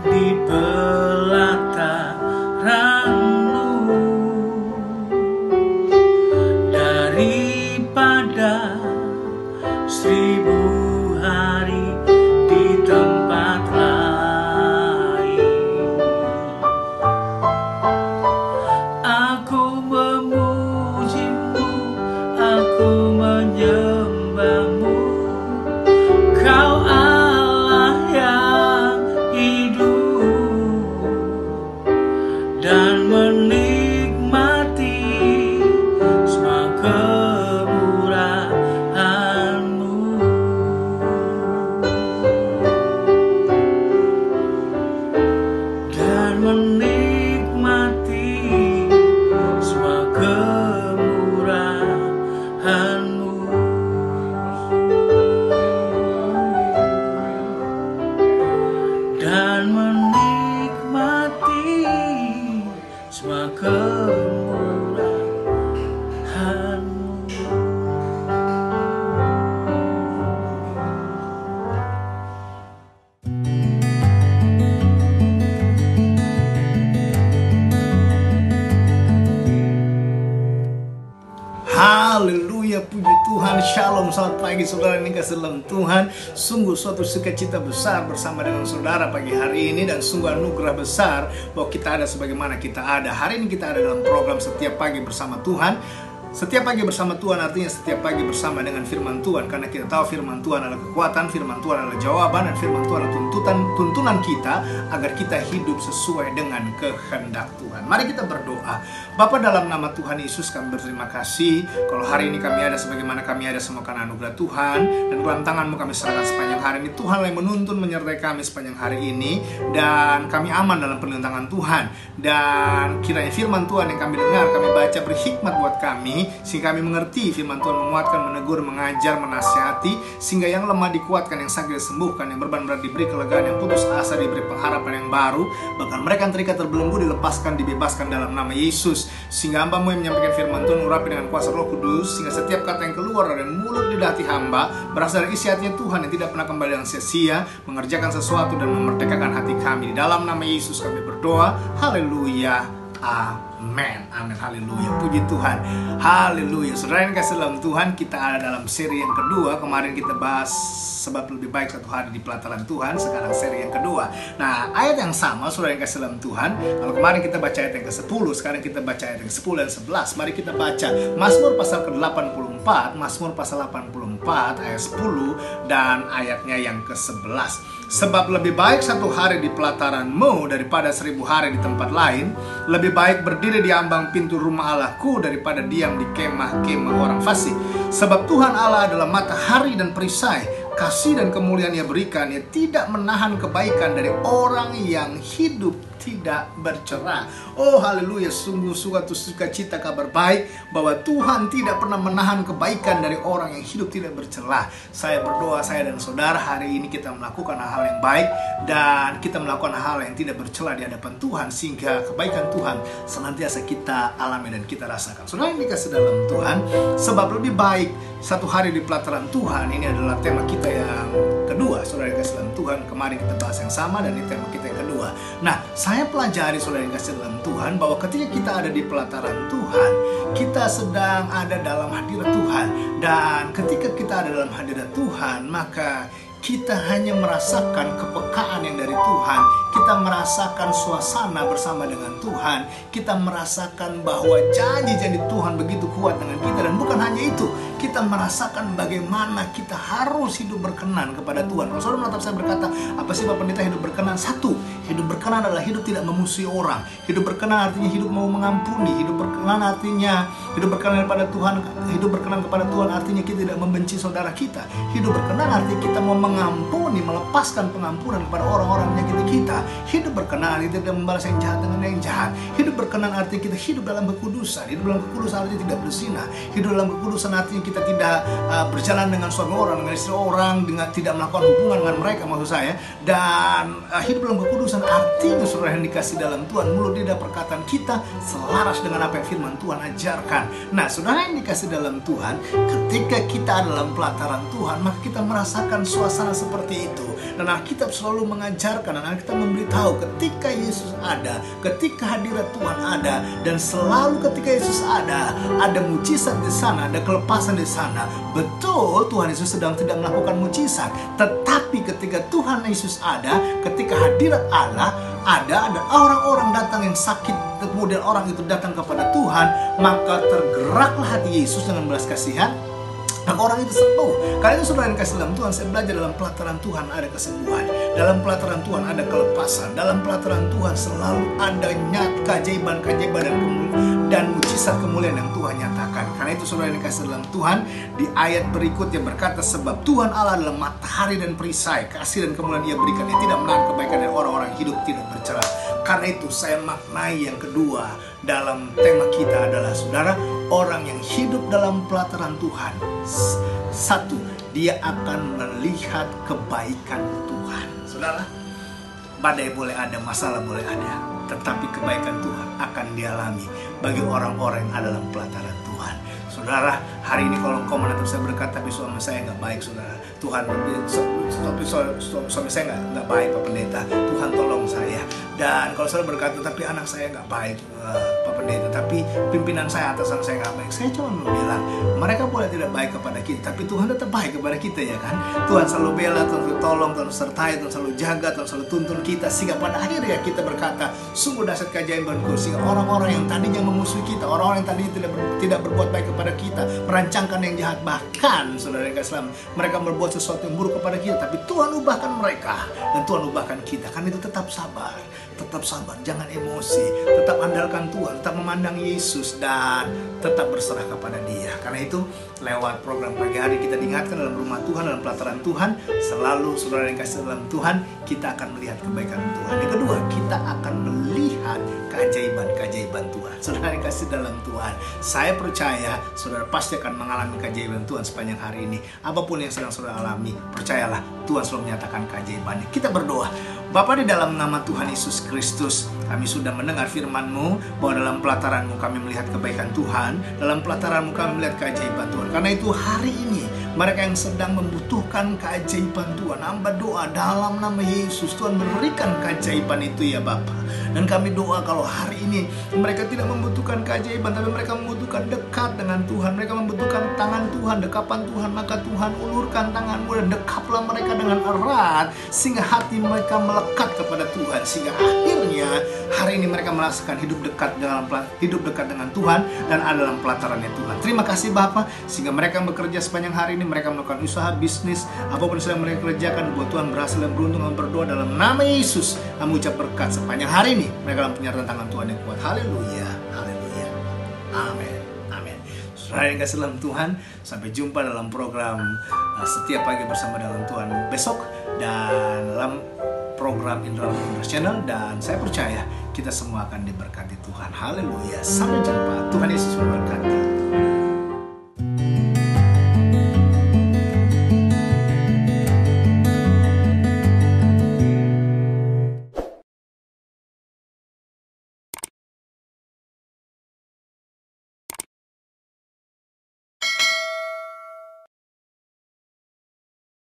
di pelataran-Mu, daripada 1000 hari di tempat lain. Aku memuji-Mu, aku menyembah-Mu, Kau Allah yang hidup, dan menikmati semua kemurahan-Mu. Dan menikmati semua kemurahan-Mu. Dan menikmati semua kemurahan-Mu. Haleluya, puji Tuhan. Shalom, selamat pagi saudara yang dikasihi dalam Tuhan. Sungguh suatu sukacita besar bersama dengan saudara pagi hari ini, dan sungguh anugerah besar bahwa kita ada sebagaimana kita ada. Hari ini kita ada dalam program Setiap Pagi Bersama Tuhan. Setiap pagi bersama Tuhan artinya setiap pagi bersama dengan firman Tuhan, karena kita tahu firman Tuhan adalah kekuatan, firman Tuhan adalah jawaban, dan firman Tuhan adalah tuntunan kita agar kita hidup sesuai dengan kehendak Tuhan. Mari kita berdoa. Bapa, dalam nama Tuhan Yesus kami berterima kasih kalau hari ini kami ada sebagaimana kami ada semua karena anugerah Tuhan, dan dalam tangan-Mu kami serahkan sepanjang hari ini. Tuhan yang menuntun menyertai kami sepanjang hari ini, dan kami aman dalam perlindungan Tuhan. Dan kiranya firman Tuhan yang kami dengar, kami baca berhikmat buat kami, sehingga kami mengerti firman Tuhan, menguatkan, menegur, mengajar, menasihati, sehingga yang lemah dikuatkan, yang sakit disembuhkan, yang beban berat diberi kelegaan, yang putus asa diberi pengharapan yang baru, bahkan mereka yang terikat terbelenggu dilepaskan, dibebaskan dalam nama Yesus. Sehingga hamba-Mu yang menyampaikan firman Tuhan urapi dengan kuasa Roh Kudus, sehingga setiap kata yang keluar dari mulut lidah hati hamba berasal dari isi hatinya Tuhan yang tidak pernah kembali dengan sia-sia, mengerjakan sesuatu dan memerdekakan hati kami. Di dalam nama Yesus kami berdoa. Haleluya. Amin. Amin. Haleluya. Puji Tuhan. Haleluya. Saudara yang kasih dalam Tuhan, kita ada dalam seri yang kedua. Kemarin kita bahas sebab lebih baik satu hari di pelataran Tuhan. Sekarang seri yang kedua. Nah, ayat yang sama, saudara yang kasih dalam Tuhan. Kalau kemarin kita baca ayat yang ke-10, sekarang kita baca ayat yang ke-10 dan 11. Mari kita baca Mazmur pasal ke-84, Mazmur pasal 84 ayat 10 dan ayatnya yang ke-11. Sebab lebih baik satu hari di pelataran-Mu daripada 1000 hari di tempat lain. Lebih baik berdiri di ambang pintu rumah Allahku daripada diam di kemah-kemah orang fasik. Sebab Tuhan Allah adalah matahari dan perisai, kasih dan kemuliaan Ia berikan. Ia tidak menahan kebaikan dari orang yang hidup tidak bercerah. Oh haleluya, sungguh suatu sukacita, kabar baik bahwa Tuhan tidak pernah menahan kebaikan dari orang yang hidup tidak bercelah. Saya berdoa, saya dan saudara hari ini kita melakukan hal yang baik, dan kita melakukan hal yang tidak bercelah di hadapan Tuhan, sehingga kebaikan Tuhan senantiasa kita alami dan kita rasakan. Saudara yang dikasih dalam Tuhan, sebab lebih baik satu hari di pelataran Tuhan, ini adalah tema kita yang kedua. Saudara yang dikasih dalam Tuhan, kemarin kita bahas yang sama, dan ini tema kita yang kedua. Nah, saya pelajari saudara yang dikasih dalam Tuhan, bahwa ketika kita ada di pelataran Tuhan, kita sedang ada dalam hadirat Tuhan. Dan ketika kita ada dalam hadirat Tuhan, maka kita hanya merasakan kepekaan yang dari Tuhan. Kita merasakan suasana bersama dengan Tuhan. Kita merasakan bahwa janji-janji Tuhan begitu kuat dengan kita. Dan bukan hanya itu, kita merasakan bagaimana kita harus hidup berkenan kepada Tuhan. Kalau saudara menatap saya berkata, apa sih Pak Pendeta hidup berkenan? Satu, hidup berkenan adalah hidup tidak memusuhi orang. Hidup berkenan artinya hidup mau mengampuni. Hidup berkenan artinya hidup berkenan kepada Tuhan. Hidup berkenan kepada Tuhan artinya kita tidak membenci saudara kita. Hidup berkenan artinya kita mau mengampuni, melepaskan pengampunan kepada orang-orang yang menyakiti kita. Hidup berkenan artinya tidak membalas yang jahat dengan yang jahat. Hidup berkenan artinya kita hidup dalam kekudusan. Hidup dalam kekudusan artinya tidak berzina. Hidup dalam kekudusan artinya kita tidak berjalan dengan suami orang, dengan istri orang, dengan tidak melakukan hubungan dengan mereka, maksud saya. Dan hidup dalam kekudusan artinya saudara yang dikasih dalam Tuhan, mulut lidah perkataan kita selaras dengan apa yang firman Tuhan ajarkan. Nah, saudara yang dikasih dalam Tuhan, ketika kita dalam pelataran Tuhan, maka kita merasakan suasana seperti itu. Dan Alkitab selalu mengajarkan, dan Alkitab memberitahu ketika Yesus ada, ketika hadirat Tuhan ada, dan selalu ketika Yesus ada mujizat di sana, ada kelepasan di sana. Betul, Tuhan Yesus sedang tidak melakukan mujizat, tetapi ketika Tuhan Yesus ada, ketika hadirat Allah ada orang-orang datang yang sakit, kemudian orang itu datang kepada Tuhan, maka tergeraklah hati Yesus dengan belas kasihan, maka orang itu sembuh. Karena itu saudara yang kasih dalam Tuhan, saya belajar dalam pelataran Tuhan ada kesembuhan, dalam pelataran Tuhan ada kelepasan, dalam pelataran Tuhan selalu ada keajaiban-keajaiban dan mujizat kemuliaan yang Tuhan nyatakan. Karena itu saudara yang kasih dalam Tuhan, di ayat berikutnya berkata, sebab Tuhan Allah adalah matahari dan perisai, kasih dan kemuliaan Ia berikan, Ia tidak menahan kebaikan dari orang-orang hidup tidak bercela. Karena itu saya maknai yang kedua dalam tema kita adalah, saudara, orang yang hidup dalam pelataran Tuhan, satu, dia akan melihat kebaikan Tuhan. Saudara, badai boleh ada, masalah boleh ada, tetapi kebaikan Tuhan akan dialami bagi orang-orang yang ada dalam pelataran Tuhan. Saudara, hari ini kalau engkau menatap saya berkata, tapi suami saya nggak baik, saudara. Tuhan, suami saya nggak baik, Pak Pendeta. Tuhan tolong saya. Dan kalau saudara berkata, tapi anak saya nggak baik, Pak Pendeta. Tapi pimpinan saya, atasan saya nggak baik. Saya cuma mau bilang, mereka boleh tidak baik kepada kita, tapi Tuhan tetap baik kepada kita, ya kan? Tuhan selalu bela, Tuhan selalu tolong, Tuhan sertai, Tuhan selalu jaga, Tuhan selalu tuntun kita. Sehingga pada akhirnya kita berkata, sungguh dahsyat keajaiban-Ku. Sehingga orang-orang yang tadinya memusuhi kita, orang-orang yang tadinya tidak berbuat baik kepada kita, merancangkan yang jahat, bahkan saudara yang Islam, mereka berbuat sesuatu yang buruk kepada kita, tapi Tuhan ubahkan mereka dan Tuhan ubahkan kita. Kan itu tetap sabar, jangan emosi, tetap andalkan Tuhan, tetap memandang Yesus, dan tetap berserah kepada Dia. Karena itu lewat program pagi hari kita diingatkan dalam rumah Tuhan, dalam pelataran Tuhan, selalu saudara yang kasih dalam Tuhan, kita akan melihat kebaikan Tuhan. Yang kedua, kita akan melihat keajaiban-keajaiban Tuhan. Saudara yang kasih dalam Tuhan, saya percaya saudara pasti akan mengalami keajaiban Tuhan sepanjang hari ini. Apapun yang sedang saudara alami, percayalah Tuhan selalu menyatakan keajaibannya. Kita berdoa. Bapa, di dalam nama Tuhan Yesus Kristus, kami sudah mendengar firman-Mu bahwa dalam pelataran-Mu kami melihat kebaikan Tuhan, dalam pelataran-Mu kami melihat keajaiban Tuhan. Karena itu hari ini mereka yang sedang membutuhkan keajaiban Tuhan, hamba doa dalam nama Yesus, Tuhan berikan keajaiban itu ya Bapa. Dan kami doa kalau hari ini mereka tidak membutuhkan keajaiban, tapi mereka membutuhkan dekat dengan Tuhan, mereka membutuhkan tangan Tuhan, dekapan Tuhan, maka Tuhan ulurkan tangan-Mu dan dekaplah mereka dengan erat, sehingga hati mereka melekat kepada Tuhan, sehingga akhirnya hari ini mereka merasakan hidup dekat dengan Tuhan dan ada dalam pelatarannya Tuhan. Terima kasih Bapa, sehingga mereka bekerja sepanjang hari ini, mereka melakukan usaha, bisnis, apapun yang sedang mereka kerjakan, buat Tuhan berhasil dan beruntung. Kami berdoa dalam nama Yesus, kami ucap berkat sepanjang hari ini. Mereka dalam penyertaan tangan Tuhan yang kuat. Haleluya, haleluya, amin, amin. Saudara yang kasih dalam Tuhan, sampai jumpa dalam program Setiap Pagi Bersama dengan Tuhan besok, dan dalam program Indra Channel. Dan saya percaya kita semua akan diberkati Tuhan. Haleluya, sampai jumpa. Tuhan Yesus memberkati.